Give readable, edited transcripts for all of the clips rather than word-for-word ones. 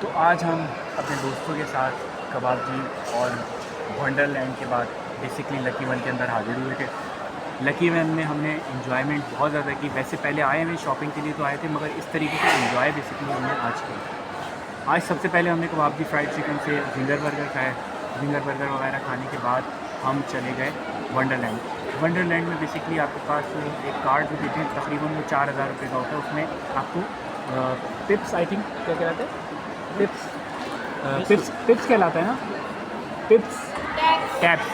तो आज हम अपने दोस्तों के साथ कबाबजी और वंडरलैंड के बाद बेसिकली लकी वन के अंदर हाजिर हुए थे। लकी वन में हमने इन्जॉयमेंट बहुत ज़्यादा की। वैसे पहले आए हुए शॉपिंग के लिए तो आए थे, मगर इस तरीके से इन्जॉय बेसिकली हमने आज किया। आज सबसे पहले हमने कबाबजी फ्राइड चिकन से जिंगर बर्गर खाया। जिंगर बर्गर वगैरह खाने के बाद हम चले गए वंडरलैंड। वंडरलैंड में बेसिकली आपके पास एक कार्ड जो देते हैं, तकरीबन वो 4000 रुपये का होता है। उसमें आपको पिप्स, आई थिंक क्या कहलाते हैं, पिप्स कहलाता है ना, पिप्स टैप्स।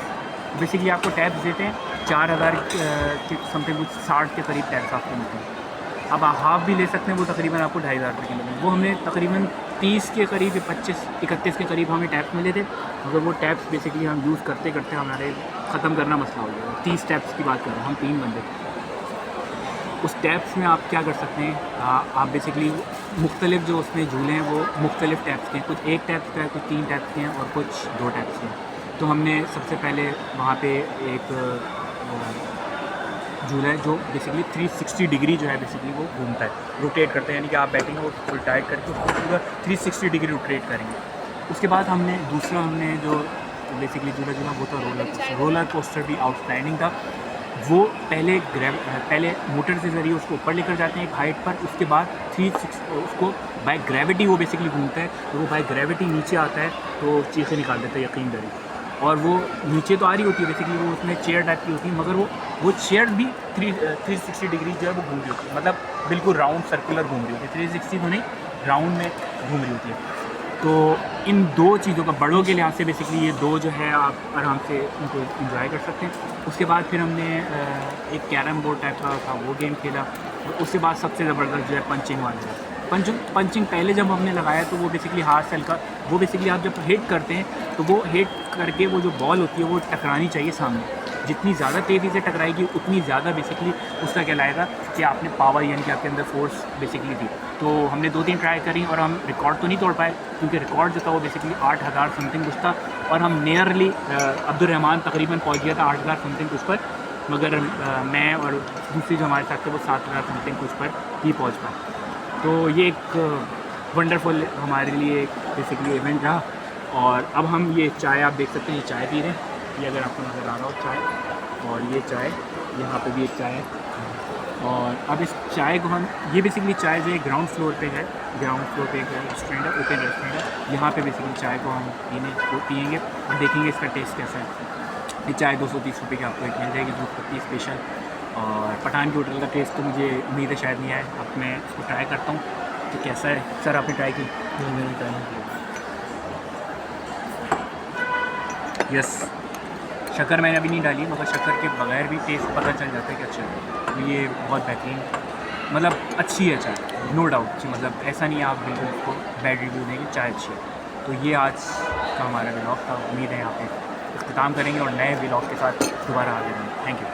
बेसिकली आपको टैप्स देते हैं 4000 के समथिंग, कुछ 60 के करीब टैप्स आपको मिलते हैं। अब आप हाफ़ भी ले सकते हैं, वो तकरीबन आपको 2500 रुपये की मिलेंगे। वो हमने तकरीबन 30 के करीब, 25-31 के करीब हमें टैप्स मिले थे, मगर वो टैप्स बेसिकली हम यूज़ करते करते हमारे ख़त्म करना मसला हो गया। 30 टैप्स की बात कर रहे हैं, हम 3 बंदे थे। उस टैप्स में आप क्या कर सकते हैं, आप बेसिकली मुख्तलिफ जो उसमें झूले हैं वो मुख्तलिफ टैप्स के हैं। कुछ 1 टैप्स का है, कुछ 3 टैप्स के हैं और कुछ 2 टैप्स के हैं। तो हमने सबसे पहले वहाँ पे एक झूला है जो बेसिकली 360 डिग्री जो है बेसिकली वो घूमता है, रोटेट करते हैं, यानी कि आप बैठेंगे वो फुल टाइट करके उसको पूरा 360 डिग्री रोटेट करेंगे। उसके बाद हमने जो बेसिकली झूला वो था रोलर कोस्टर भी आउटस्टैंडिंग था। वो पहले मोटर के ज़रिए उसको ऊपर लेकर जाते हैं एक हाइट पर, उसके बाद 360 उसको बाय ग्रेविटी वो बेसिकली घूमता है। तो वो बाय ग्रेविटी नीचे आता है तो चीखें निकाल देता है, यकीन करें। और वो नीचे तो आ रही होती है बेसिकली, वो उसमें चेयर टाइप की होती है, मगर वो चेयर भी 360 डिग्री जो है वो घूम रही होती है, मतलब बिल्कुल राउंड सर्कुलर घूम रही होती है। 360 तो नहीं, राउंड में घूम रही होती है। तो इन 2 चीज़ों का बड़ों के लिहाज से बेसिकली ये 2 जो है आप आराम से उनको इंजॉय कर सकते हैं। उसके बाद फिर हमने एक कैरम बोर्ड टाइप का था वो गेम खेला। और उसके बाद सबसे ज़बरदस्त जो है पंचिंग वाला है। पंचिंग पहले जब हमने लगाया तो वो बेसिकली हाथ से हल्का, वो बेसिकली आप जब हिट करते हैं तो वो हिट करके वो जो बॉल होती है वो टकरानी चाहिए सामने। जितनी ज़्यादा तेज़ी से टकराएगी उतनी ज़्यादा बेसिकली उसका कहलाएगा कि आपने पावर, यानी कि आपके अंदर फोर्स बेसिकली थी। तो हमने 2-3 ट्राई करी और हम रिकॉर्ड तो नहीं तोड़ पाए, क्योंकि रिकॉर्ड जो था वो बेसिकली 8000 समथिंग कुछ था, और हम नियरली अब्दुलरहमान तकरीबन पहुंच गया था 8000 समथिंग कुछ पर, मगर मैं और दूसरी जो हमारे साथ थे वो 7000 समथिंग कुछ पर ही पहुंच पाए। तो ये एक वंडरफुल हमारे लिए बेसिकली इवेंट रहा। और अब हम ये चाय, आप देख सकते हैं ये चाय पी रहे हैं, ये अगर आपको नज़र आ रहा हो चाय, और ये चाय यहाँ पे भी एक चाय है। और अब इस चाय को हम, ये बेसिकली चाय जो है ग्राउंड फ्लोर पे है, ग्राउंड फ्लोर पे एक रेस्टोरेंट है, ओपन रेस्टोरेंट है, यहाँ पे बेसिकली चाय को हम पियेंगे और देखेंगे इसका टेस्ट कैसा है। ये चाय 230 रुपये की आपको एक मिल जाएगी, दूध पत्ती स्पेशल। और पठान के होटल का टेस्ट तो मुझे उम्मीद है शायद नहीं आए, अब मैं इसको ट्राई करता हूँ तो कैसा है। सर आपने ट्राई की? मैंने ट्राई नहीं किया। यस, शक्कर मैंने अभी नहीं डाली, मगर शक्कर के बगैर भी टेस्ट पता चल जाता है कि अच्छा है। तो ये बहुत बेहतरीन, मतलब अच्छी है चाय, नो डाउट। मतलब ऐसा नहीं है आप बिल्कुल उसको बैड रिव्यू देंगे, चाय अच्छी है। तो ये आज का हमारा व्लॉग था, उम्मीद है यहाँ पे इख्तिताम करेंगे और नए व्लॉग के साथ दोबारा आ जाएंगे। Thank you.